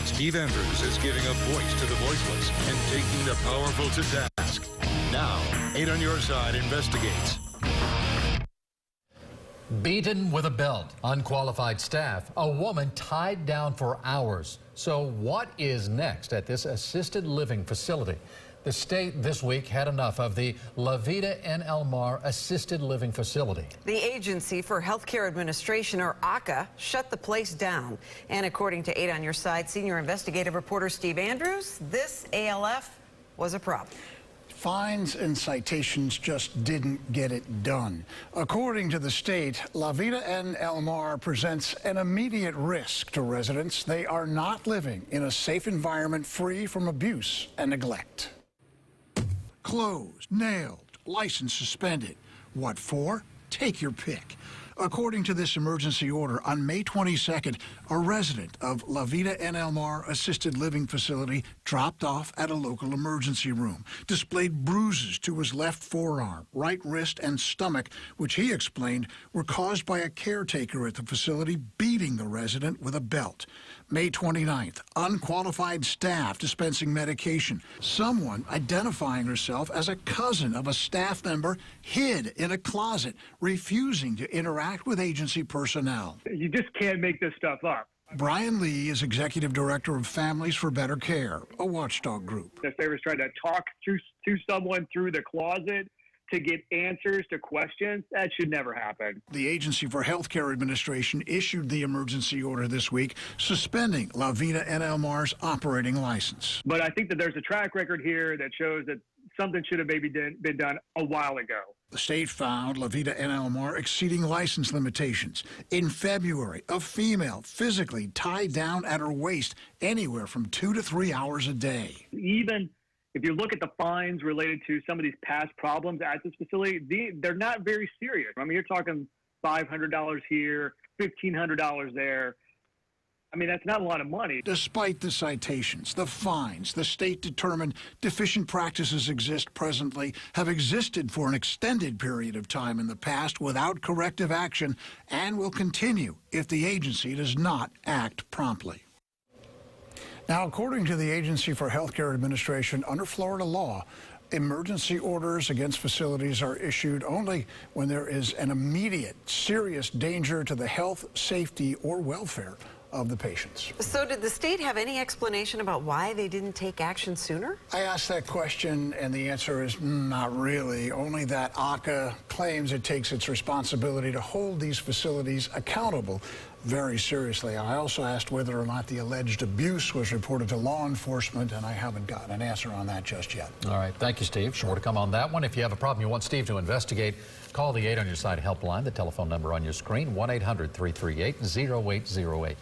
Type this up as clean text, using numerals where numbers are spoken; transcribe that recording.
Steve Andrews is giving a voice to the voiceless and taking the powerful to task. Now, 8 on Your Side investigates. Beaten with a belt, unqualified staff, a woman tied down for hours. So what is next at this assisted living facility? The state this week had enough of the La Vida en El Mar assisted living facility. The Agency for Healthcare Administration, or AHCA, shut the place down. And according to 8 on Your Side senior investigative reporter Steve Andrews, this ALF was a problem. Fines and citations just didn't get it done. According to the state, La Vida en El Mar presents an immediate risk to residents. They are not living in a safe environment free from abuse and neglect. Closed, nailed, license suspended. What for? Take your pick. According to this emergency order, on May 22nd, a resident of La Vida en El Mar assisted living facility dropped off at a local emergency room, displayed bruises to his left forearm, right wrist, and stomach, which he explained were caused by a caretaker at the facility beating the resident with a belt. May 29th, unqualified staff dispensing medication. Someone identifying herself as a cousin of a staff member hid in a closet, refusing to interact with agency personnel. You just can't make this stuff up. Brian Lee is Executive Director of Families for Better Care, a watchdog group. If they were trying to talk to someone through the closet to get answers to questions, that should never happen. The Agency for Healthcare Administration issued the emergency order this week, suspending La Vida en El Mar's operating license. But I think that there's a track record here that shows that something should have maybe been done a while ago. The state found La Vida en El Mar exceeding license limitations. In February, a female physically tied down at her waist anywhere from 2 to 3 hours a day. Even if you look at the fines related to some of these past problems at this facility, they're not very serious. I mean, you're talking $500 here, $1,500 there. I mean, that's not a lot of money. Despite the citations, the fines, the state determined deficient practices exist presently, have existed for an extended period of time in the past without corrective action, and will continue if the agency does not act promptly. Now, according to the Agency for Healthcare Administration, under Florida law, emergency orders against facilities are issued only when there is an immediate, serious danger to the health, safety, or welfare of the patients. So did the state have any explanation about why they didn't take action sooner? I asked that question, and the answer is not really. Only that AHCA claims it takes its responsibility to hold these facilities accountable very seriously. I also asked whether or not the alleged abuse was reported to law enforcement, and I haven't gotten an answer on that just yet. All right, thank you, Steve. More to come on that one. If you have a problem you want Steve to investigate, call the 8 on Your Side helpline, the telephone number on your screen, 1-800-338-0808.